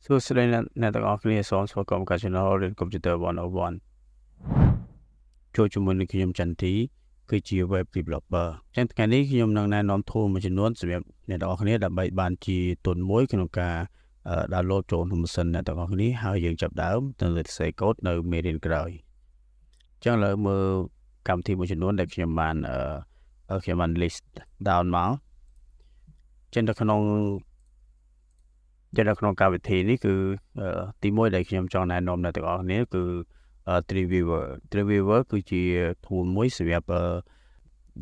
សួស្តីអ្នកទាំងអស់គ្នាសូមស្វាគមន៍កា Channel រៀន Computer 101ចូលជាមួយនឹងខ្ញុំចន្ទទីគឺជា Web Developer ចឹងថ្ងៃនេះខ្ញុំនឹងណែនាំ tool មួយចំនួនសម្រាប់អ្នកទាំងអស់គ្នាដើម្បីបានជាទុនមួយក្នុងការ download ចូលក្នុងម៉ាស៊ីនអ្នកទាំងអស់គ្នាហើយយើងចាប់ដើមទៅសរសេរ code នៅមេរៀនក្រោយចឹងឥឡូវមើលកម្មវិធីមួយចំនួនដែលខ្ញុំបាន list down មកចឹងនៅក្នុងកម្មវិធីនេះគឺទីមួយដែលខ្ញុំចង់ណែនាំអ្នកទាំងអស់គ្នាគឺ Treeviewer គឺជា tool មួយសម្រាប់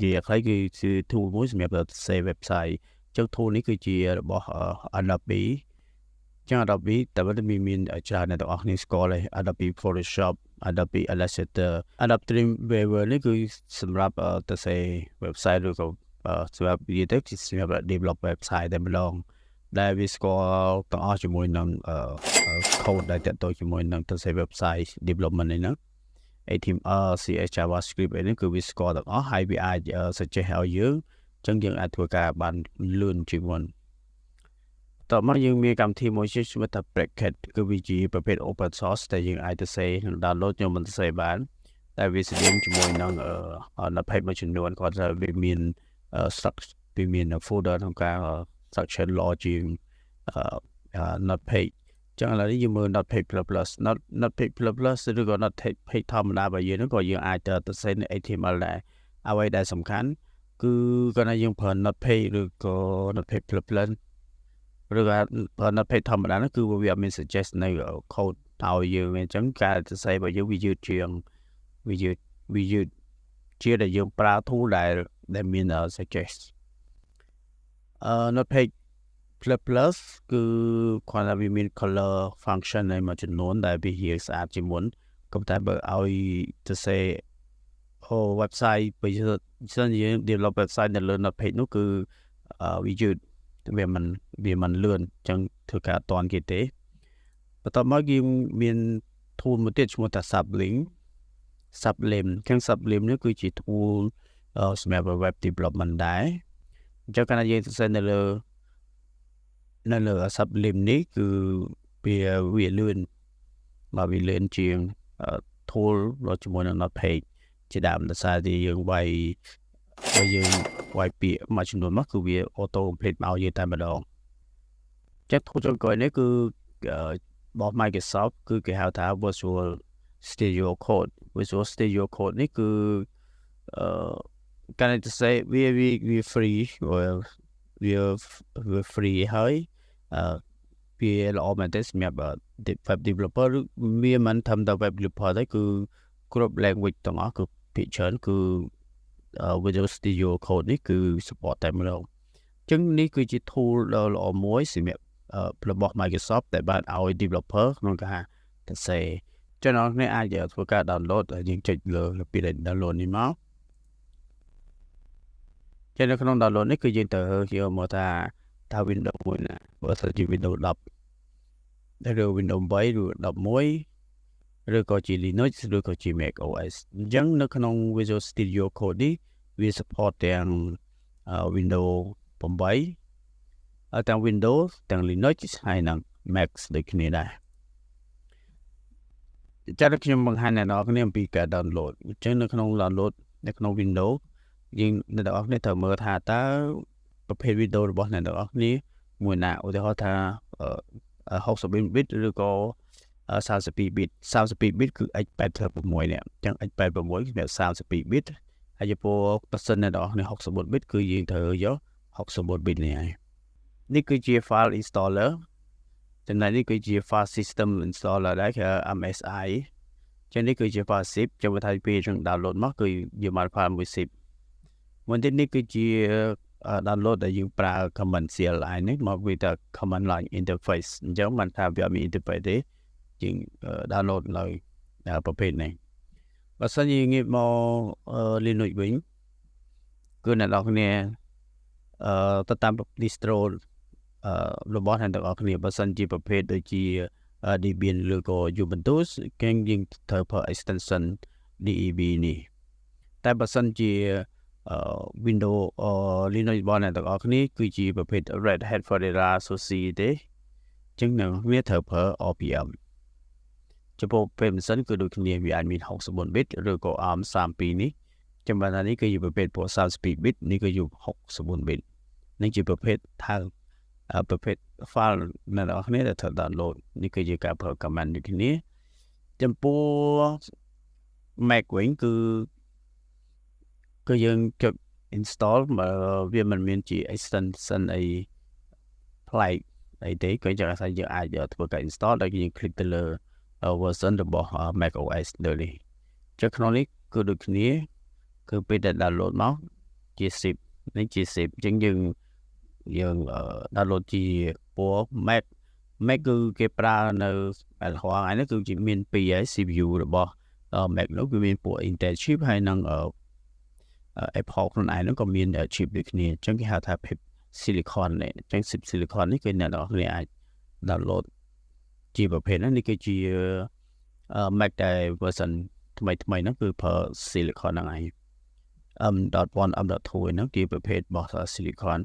និយាយខ្លីគឺជា tool មួយសម្រាប់សរសេរ website ចឹង tool នេះគឺជារបស់ Adobe ចឹង Adobe តែវាមានច្រើនអ្នកទាំងអស់គ្នាស្គាល់ហើយ Adobe Photoshop Adobe Illustrator Adobe Treeviewer នេះគឺសម្រាប់សរសេរ website ឬក៏សម្រាប់និយាយទៅជាសម្រាប់ develop website តែម្ដងដែលវាស្គាល់ទាំងអស់ជាមួយនឹងcode ដែលទាក់ទងជាមួយនឹងទៅសេ website development នេះហ្នឹង HTML CSS JavaScript អីនេះគឺវាស្គាល់ទាំងអស់ហើយវាអាច suggest ឲ្យយើងអញ្ចឹងយើងអាចធ្វើការបានលឿនជាងមុនតោះមកយើងមានកម្មវិធីមួយឈ្មោះថា Bracket គឺវាជាប្រភេទ open source ដែលយើងអាចទៅសេនិង download យកមកទៅសេបានតែវាស្តៀងជាមួយនឹងpage មួយចំនួនគាត់ថាវាមាន structure វាមាន folder ក្នុងការstructure law ជាងnot page ចឹងឥឡូវនេះយើងមើល not page plus not page plus ឬក៏ not page ធម្មតារបស់យើងហ្នឹងក៏យើងអាចទៅសេនៅ HTML ដែរអ្វីដែលសំខាន់គឺគាត់ថាយើងប្រើ not page ឬក៏ not page plus ឬក៏ប្រើ not page ធម្មតាហ្នឹងគឺវាអត់មាន suggest នៅ code ឲ្យយើងអញ្ចឹងការសរសេររបស់យើងវាយឺតជាងវាយឺតជាដែលយើងប្រើ tool ដែលមាន suggest not page plus គឺគាត់ថាវាមាន color function នៃមួយចំនួនដែលវារៀងស្អាតជាងមុនក៏តែបើឲ្យទៅសេ website បើសិនយើង develop website នៅលើ not page នោះគឺវាយឺតវាមិនលឿនអញ្ចឹងធ្វើការអត់តាន់គេទេបន្ទាប់មកយើងមាន tool មួយទៀតឈ្មោះថា Sublime ខាង Sublime នេះគឺជា tool សម្រាប់ web development ដែរអញ្ចឹងកាលណាយើងសរសេរនៅលើ Sublime នេះគឺវាលឿនមកវាលឿនជាង tool របស់ជាមួយនឹង not page ជាដើមដោយសារតែយើងវាយពាក្យមួយចំនួនមកគឺវា auto complete មកយើងតែម្ដងចាត់ tool ចុងក្រោយនេះគឺរបស់ Microsoft គឺគេហៅថា Visual Studio Code នេះគឺការទៅសេ វា free វា free ហើយវាល្អមែនទេសម្រាប់ web developer វាមិនធម្មតា web developer ទេគឺគ្រប់ language ទាំងអស់គឺភាគច្រើនគឺ Visual Studio Code នេះគឺ support តែម្ដងអញ្ចឹងនេះគឺជា tool ដ៏ល្អមួយសម្រាប់របស់ Microsoft ដែលបានឲ្យ developer ក្នុងការសរសេរចឹងអ្នកអាចធ្វើការ download យើងចុចលើពី download នេះមកចឹងនៅក្នុង download នេះគឺយើងទៅយកមកថា Windows មួយណាបើសិនជា Windows 10 ឬ Windows 8 ឬ 11 ឬក៏ជា Linux ឬក៏ជា Mac OS អញ្ចឹងនៅក្នុង Visual Studio Code នេះវា support ទាំង Windows 8 ទាំង Windows ទាំង Linux ហើយនិង Mac ដូចគ្នាដែរចា៎ខ្ញុំបង្ហាញអ្នកនរគ្នាអំពីការ download អញ្ចឹងនៅក្នុង download នៅក្នុង Windows យើងអ្នកទាំងអស់គ្នាត្រូវមើលថាតើប្រភេទ Windows របស់អ្នកទាំងអស់គ្នាមួយណាឧទាហរណ៍ថា64 bit ឬក៏32 bit 32 bit គឺ x86 នេះអញ្ចឹង x86 គឺ32 bit ហើយចំពោះបើសិនអ្នកទាំងអស់គ្នា64 bit គឺយើងត្រូវយក64 bit នេះហើយនេះគឺជា file installer ចំណែកនេះគឺជា file system installer ដែរគឺ MSI ចឹងនេះគឺជា file zip ចាំថាពេលយើង download មកគឺយើងបាន file មួយ zip មួយទៀតនេះគឺជា download ដែលយើងប្រើ command CLI នេះមកវាថា command line interface អញ្ចឹងមិនថាវាអត់មាន interface ទេយើង download នៅប្រភេទនេះបើសិនជាងាកមក Linux វិញគឺអ្នកនរគ្នាទៅតាម distro របស់អ្នកទាំងអស់គ្នាបើសិនជាប្រភេទដូចជា Debian ឬក៏ Ubuntu គេយើងត្រូវប្រើ extension DEB នេះតែបើសិនជា Windows Linux របស់អ្នកទាំងអស់គ្នាគឺជាប្រភេទ Red Hat Fedora Sushi ទេ ចឹងនៅវាត្រូវប្រើ RPM ចំពោះពេលម៉ាស៊ីនគឺដូចគ្នាវាអាចមាន64 bit ឬក៏ ARM 32នេះចំបើថានេះគឺជាប្រភេទព្រោះ32 bit នេះគឺជា64 bit នេះជាប្រភេទថៅប្រភេទ file អ្នកនរគ្នាដែលត្រូវ download នេះគឺជាការប្រើ command ដូចគ្នាចំពោះ Mac វិញគឺយើងចុច install វាមិនមានជា extension អីប្លែកអីទេគឺយើងអាចធ្វើការ install ដោយយើង click ទៅលើ version របស់ Mac OS លើនេះចុះក្នុងនេះគឺដូចគ្នាគឺពេលដែល download មកជា zip នេះជា zip អញ្ចឹងយើង download ជាពណ៌ Mac គឺគេប្រើនៅរហ័ងនេះគឺជាមានពីរហើយ CPU របស់ Mac នោះគឺមានពណ៌ Intel chip ហើយនិងApple ខ្លួនឯងនោះក៏មាន chip ដូចគ្នាអញ្ចឹងគេហៅថា silicon នេះអញ្ចឹង chip silicon នេះគឺអ្នកនរគ្នាអាច download ជាប្រភេទនេះគឺជា Mac ដែល version ថ្មីហ្នឹងគឺប្រើ silicon ហ្នឹងឯង M.1 M.2 ហ្នឹងជាប្រភេទរបស់ silicon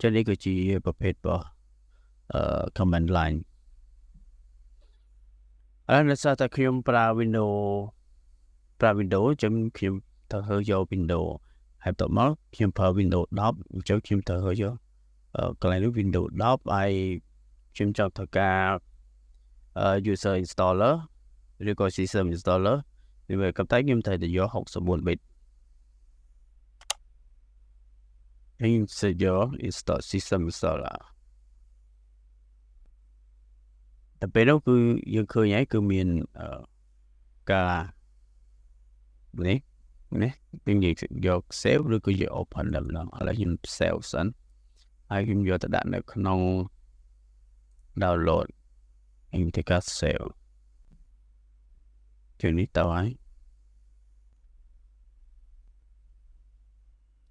ចឹងនេះគឺជាប្រភេទរបស់ command line ឥឡូវនៅសារតែខ្ញុំប្រើ Windows ចឹងខ្ញុំត្រូវយក Windows ហើយបន្ទាប់មកខ្ញុំប្រើ Windows 10អញ្ចឹងខ្ញុំត្រូវយកកន្លែងនេះ Windows 10ហើយខ្ញុំចង់ធ្វើការ user installer ឬក៏ system installer វាក៏តែខ្ញុំត្រូវតែយក64 bit ខ្ញុំsẽយក install system installer តែពេលនោះគឺយើងឃើញហើយគឺមានការនេះខ្ញុំយក save ឬក៏យក open ដល់ម្ដងឥឡូវខ្ញុំ save សិនហើយខ្ញុំយកទៅដាក់នៅក្នុង download ខ្ញុំធ្វើការ save ជានេះទៅហើយ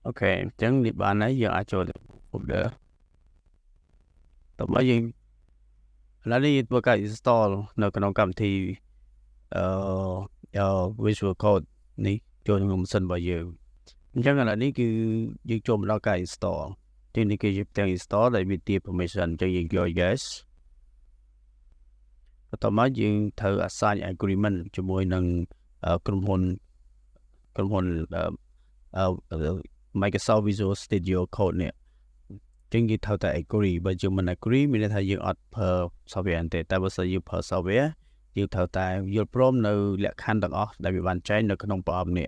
អូខេអញ្ចឹងនេះបានហើយយើងអាចចូលទៅ folder តើមកយើងឥឡូវនេះធ្វើការ install នៅក្នុងកម្មវិធីVisual Code នេះចូលក្នុងម៉ាស៊ីនរបស់យើងអញ្ចឹងឥឡូវនេះគឺយើងចូលមកដល់ការ install ទីនេះគឺយើងទាំង install ដែលវាទារ permission អញ្ចឹងយើងយក yes បន្ទាប់មកយើងត្រូវ assign agreement ជាមួយនឹងក្រុមហ៊ុនMicrosoft Visual Studio Code នេះចឹងយើងត្រូវតែ agree បើយើងមិន agree មានន័យថាយើងអត់ប្រើ software ទេតែបើសិនយើងប្រើ software យើងត្រូវតែយល់ព្រមនៅលក្ខខណ្ឌទាំងអស់ដែលវាបានចែងនៅក្នុងប្រអប់នេះ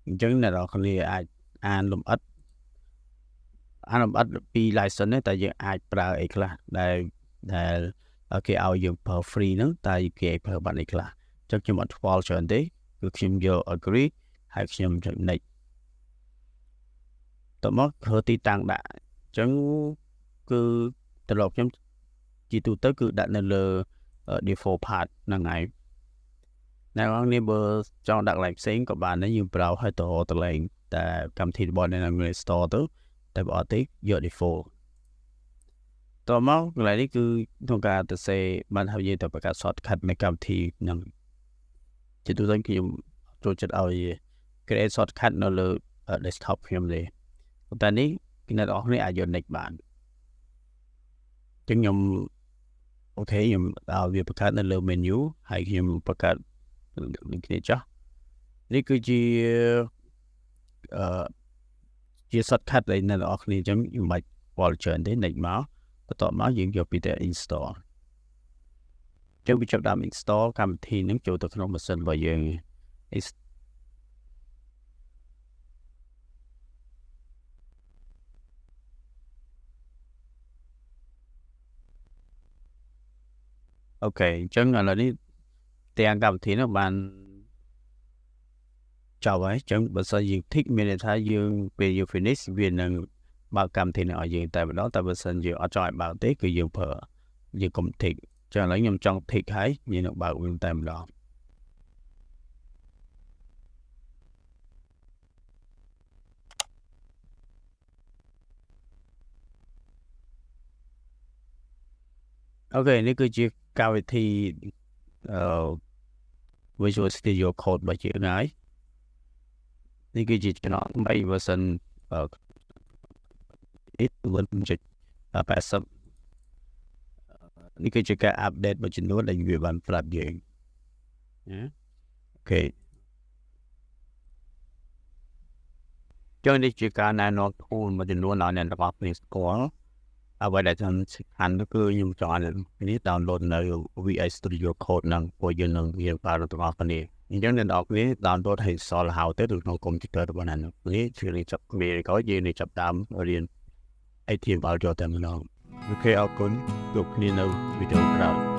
អញ្ចឹងអ្នកនរគ្នាអាចអានលម្អិតពី license នេះតែយើងអាចប្រើអីខ្លះដែលគេឲ្យយើងប្រើ free ហ្នឹងតែគេឲ្យប្រើបាត់អីខ្លះអញ្ចឹងខ្ញុំអត់ខ្វល់ច្រើនទេគឺខ្ញុំយក agree ហើយខ្ញុំចុច next តមកធ្វើទីតាំងដាក់អញ្ចឹងគឺត្រឡប់ខ្ញុំជាទូទៅគឺដាក់នៅលើ default path ហ្នឹងហើយអ្នកនរគ្នាបើចង់ដាក់កន្លែងផ្សេងក៏បានដែរយើងប្រើឲ្យទៅកន្លែងតែកម្មវិធីរបស់អ្នកនរគ្នា store ទៅតែបើអត់ទេយក default តមកកន្លែងនេះគឺក្នុងការទៅសេបានហើយយើងទៅបង្កើត shortcut នៃកម្មវិធីហ្នឹងជាទូទៅខ្ញុំចូលចិត្តឲ្យ create shortcut នៅលើ desktop ខ្ញុំទេតែនេះអ្នកនរគ្នាអាចយក next បានអញ្ចឹងខ្ញុំអូខេខ្ញុំឲ្យវាបង្កើតនៅលើ menu ហើយខ្ញុំបង្កើតដូចគ្នាចុះនេះគឺជាជា shortcut ដែលអ្នកនរគ្នាអញ្ចឹងខ្ញុំបាច់វល់ច្រើនទេ next មកបន្ទាប់មកយើងយកពីតែ install អញ្ចឹងវាចាប់ដើម install កម្មវិធីហ្នឹងចូលទៅក្នុងម៉ាស៊ីនរបស់យើងអូខេអញ្ចឹងឥឡូវនេះទាំងកម្មវិធីនោះបានចប់ហើយអញ្ចឹងបើសិនយើង tick មានន័យថាយើងពេលយើង finish វានឹងបើកកម្មវិធីនេះឲ្យយើងតែម្ដងតែបើសិនយើងអត់ចង់ឲ្យបើកទេគឺយើងប្រើយើងកុំ tick អញ្ចឹងឥឡូវខ្ញុំចង់ tick ហើយយើងនឹងបើកវាតែម្ដងអូខេនេះគឺជាកម្មវិធីVisual Studio Code របស់យើងហើយនេះគឺជាចំណង3 version 1.80 នេះគឺជាការ update មួយចំនួនដែលវាបានប្រាប់យើងណាអូខេចឹងនេះជាការណែនាំ tool មួយចំនួនដល់អ្នកទាំងអស់គ្នាស្គាល់អ្វីដែលសំខាន់នោះគឺខ្ញុំចង់ឲ្យអ្នកនេះ download នៅ VS Studio Code ហ្នឹងព្រោះយើងនឹងរៀនប្រើទាំងអស់គ្នាអញ្ចឹងអ្នកទាំងអស់គ្នា download ឲ្យសល់ហើយទៅក្នុង computer របស់អ្នកនេះជួយរៀនចាប់មេក្រោយយើងនឹងចាប់តាមរៀន HTML ចូលតែម្ដងអូខេអរគុណជួបគ្នានៅវីដេអូក្រោយ